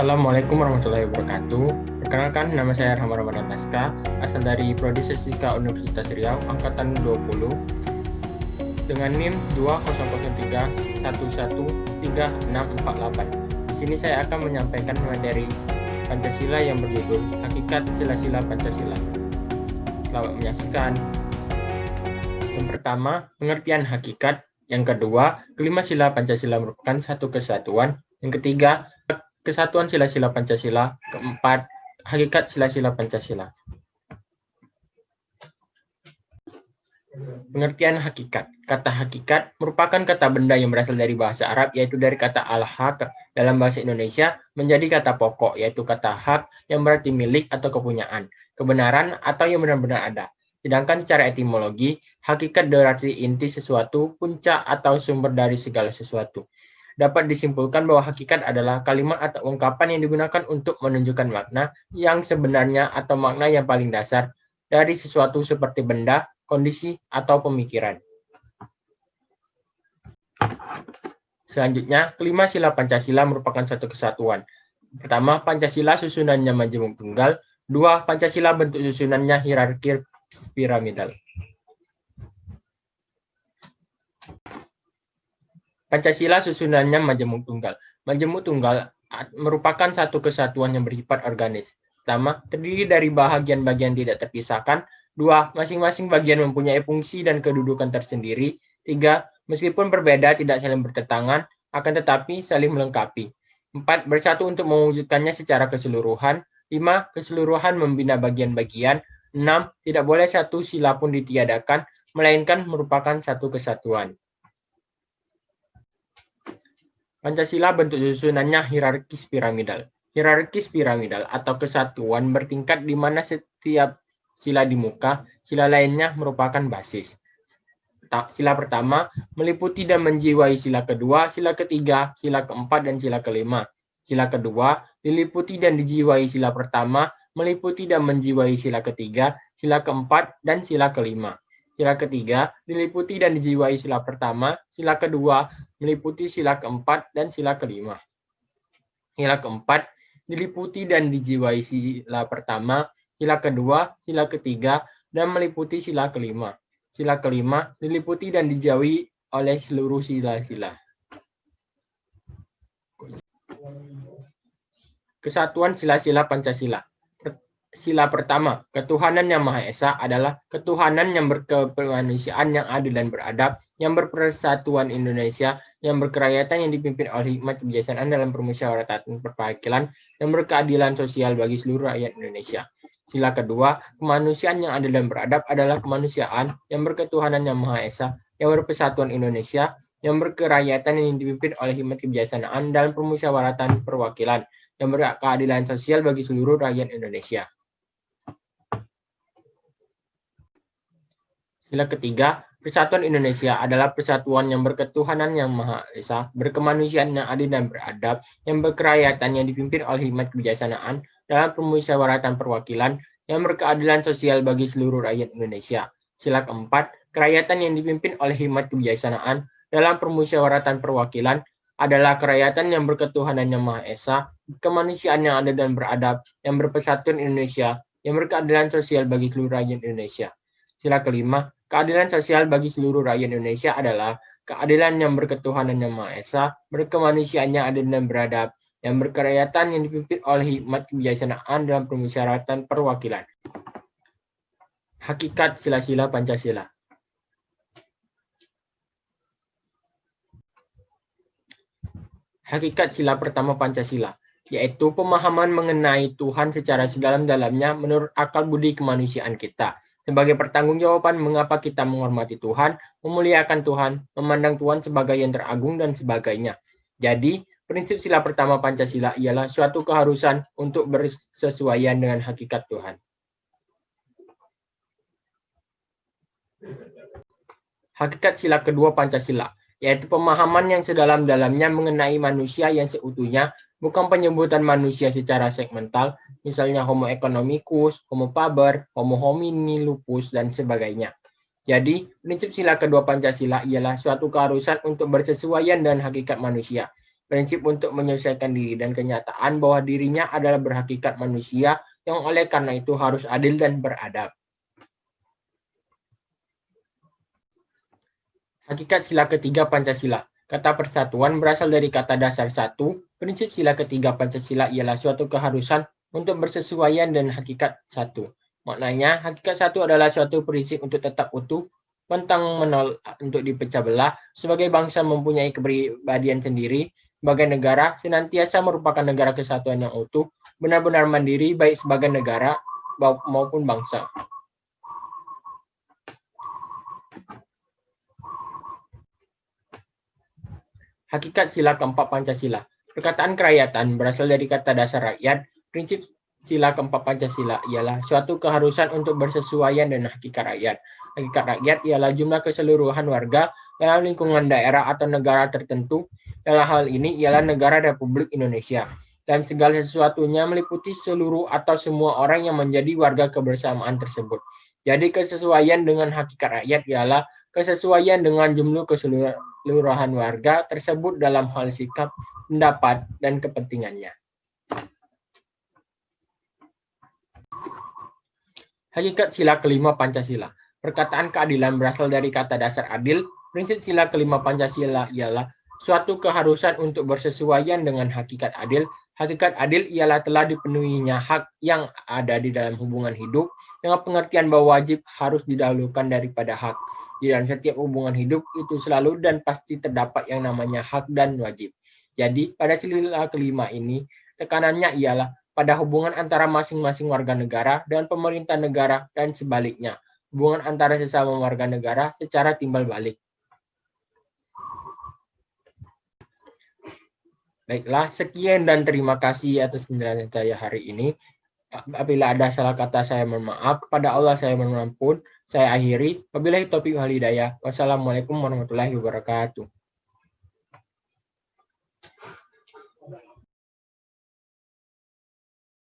Assalamualaikum warahmatullahi wabarakatuh. Perkenalkan, nama saya Rahman Ramadan Naska, asal dari Prodi Sesika Universitas Riau, angkatan 20, dengan NIM 2003113648. Di sini saya akan menyampaikan materi Pancasila yang berjudul Hakikat Sila-Sila Pancasila. Selamat menyaksikan. Yang pertama, pengertian hakikat. Yang kedua, kelima sila Pancasila merupakan satu kesatuan. Yang ketiga, kesatuan sila-sila Pancasila. Keempat, hakikat sila-sila Pancasila. Pengertian hakikat. Kata hakikat merupakan kata benda yang berasal dari bahasa Arab, yaitu dari kata al-haq dalam bahasa Indonesia menjadi kata pokok, yaitu kata hak yang berarti milik atau kepunyaan, kebenaran atau yang benar-benar ada. Sedangkan secara etimologi, hakikat berarti inti sesuatu, puncak atau sumber dari segala sesuatu. Dapat disimpulkan bahwa hakikat adalah kalimat atau ungkapan yang digunakan untuk menunjukkan makna yang sebenarnya atau makna yang paling dasar dari sesuatu seperti benda, kondisi, atau pemikiran. Selanjutnya, kelima sila Pancasila merupakan suatu kesatuan. Pertama, Pancasila susunannya majemuk tunggal. Dua, Pancasila bentuk susunannya hierarki piramidal. Pancasila susunannya majemuk tunggal. Majemuk tunggal merupakan satu kesatuan yang bersifat organis. Pertama, terdiri dari bagian-bagian tidak terpisahkan. Dua, masing-masing bagian mempunyai fungsi dan kedudukan tersendiri. Tiga, meskipun berbeda tidak saling bertentangan, akan tetapi saling melengkapi. Empat, bersatu untuk mewujudkannya secara keseluruhan. Lima, keseluruhan membina bagian-bagian. 6. Tidak boleh satu sila pun ditiadakan, melainkan merupakan satu kesatuan. Pancasila bentuk susunannya hierarkis piramidal. Hierarkis piramidal atau kesatuan bertingkat di mana setiap sila di muka, sila lainnya merupakan basis. Sila pertama meliputi dan menjiwai sila kedua, sila ketiga, sila keempat, dan sila kelima. Sila kedua diliputi dan dijiwai sila pertama, meliputi dan menjiwai sila ketiga, sila keempat, dan sila kelima. Sila ketiga diliputi dan dijiwai sila pertama, sila kedua meliputi sila keempat, dan sila kelima. Sila keempat diliputi dan dijiwai sila pertama, sila kedua, sila ketiga, dan meliputi sila kelima. Sila kelima diliputi dan dijiwai oleh seluruh sila-sila. Kesatuan sila-sila Pancasila. Sila pertama, ketuhanan yang Maha Esa adalah ketuhanan yang berkemanusiaan, yang adil dan beradab, yang berpersatuan Indonesia, yang berkerakyatan, yang dipimpin oleh hikmat kebijaksanaan dalam permusyawaratan perwakilan, yang berkeadilan sosial bagi seluruh rakyat Indonesia. Sila kedua, kemanusiaan yang adil dan beradab adalah kemanusiaan yang berketuhanan yang Maha Esa, yang berpersatuan Indonesia, yang berkerakyatan, yang dipimpin oleh hikmat kebijaksanaan dalam permusyawaratan perwakilan, yang berkeadilan sosial bagi seluruh rakyat Indonesia. Sila ketiga, persatuan Indonesia adalah persatuan yang berketuhanan yang Maha Esa, berkemanusiaan yang adil dan beradab, yang berkerakyatan, yang dipimpin oleh hikmat kebijaksanaan dalam permusyawaratan perwakilan, yang berkeadilan sosial bagi seluruh rakyat Indonesia. Sila keempat, kerakyatan yang dipimpin oleh hikmat kebijaksanaan dalam permusyawaratan perwakilan adalah kerakyatan yang berketuhanan yang Maha Esa, kemanusiaan yang adil dan beradab, yang berpersatuan Indonesia, yang berkeadilan sosial bagi seluruh rakyat Indonesia. Sila kelima, keadilan sosial bagi seluruh rakyat Indonesia adalah keadilan yang berketuhanan yang Maha Esa, berkemanusiaan yang adil dan beradab, yang berkerakyatan, yang dipimpin oleh hikmat kebijaksanaan dalam permusyawaratan perwakilan. Hakikat sila-sila Pancasila. Hakikat sila pertama Pancasila, yaitu pemahaman mengenai Tuhan secara sedalam-dalamnya menurut akal budi kemanusiaan kita, sebagai pertanggungjawaban mengapa kita menghormati Tuhan, memuliakan Tuhan, memandang Tuhan sebagai yang teragung, dan sebagainya. Jadi, prinsip sila pertama Pancasila ialah suatu keharusan untuk bersesuaian dengan hakikat Tuhan. Hakikat sila kedua Pancasila, yaitu pemahaman yang sedalam-dalamnya mengenai manusia yang seutuhnya, bukan penyebutan manusia secara segmental, misalnya Homo economicus, Homo faber, Homo homini lupus, dan sebagainya. Jadi, prinsip sila kedua Pancasila ialah suatu keharusan untuk bersesuaian dengan hakikat manusia, prinsip untuk menyelesaikan diri, dan kenyataan bahwa dirinya adalah berhakikat manusia yang oleh karena itu harus adil dan beradab. Hakikat sila ketiga Pancasila. Kata persatuan berasal dari kata dasar satu. Prinsip sila ketiga Pancasila ialah suatu keharusan untuk bersesuaian dan hakikat satu. Maknanya, hakikat satu adalah suatu prinsip untuk tetap utuh, pantang menolak untuk dipecah belah. Sebagai bangsa mempunyai kepribadian sendiri, sebagai negara senantiasa merupakan negara kesatuan yang utuh, benar-benar mandiri baik sebagai negara maupun bangsa. Hakikat sila keempat Pancasila. Perkataan kerakyatan berasal dari kata dasar rakyat. Prinsip sila keempat Pancasila ialah suatu keharusan untuk bersesuaian dengan hakikat rakyat. Hakikat rakyat ialah jumlah keseluruhan warga dalam lingkungan daerah atau negara tertentu. Dalam hal ini ialah negara Republik Indonesia. Dan segala sesuatunya meliputi seluruh atau semua orang yang menjadi warga kebersamaan tersebut. Jadi kesesuaian dengan hakikat rakyat ialah kesesuaian dengan jumlah keseluruhan warga tersebut dalam hal sikap, pendapat, dan kepentingannya. Hakikat sila kelima Pancasila. Perkataan keadilan berasal dari kata dasar adil. Prinsip sila kelima Pancasila ialah suatu keharusan untuk bersesuaian dengan hakikat adil. Hakikat adil ialah telah dipenuhinya hak yang ada di dalam hubungan hidup dengan pengertian bahwa wajib harus didahulukan daripada hak. Di dalam setiap hubungan hidup itu selalu dan pasti terdapat yang namanya hak dan wajib. Jadi pada sila kelima ini tekanannya ialah pada hubungan antara masing-masing warga negara dan pemerintah negara dan sebaliknya. Hubungan antara sesama warga negara secara timbal balik. Baiklah, sekian dan terima kasih atas penjelasan saya hari ini. Apabila ada salah kata saya mohon maaf, kepada Allah saya mohon ampun. Saya akhiri. Wabillahi taufiq wal hidayah. Wassalamualaikum warahmatullahi wabarakatuh.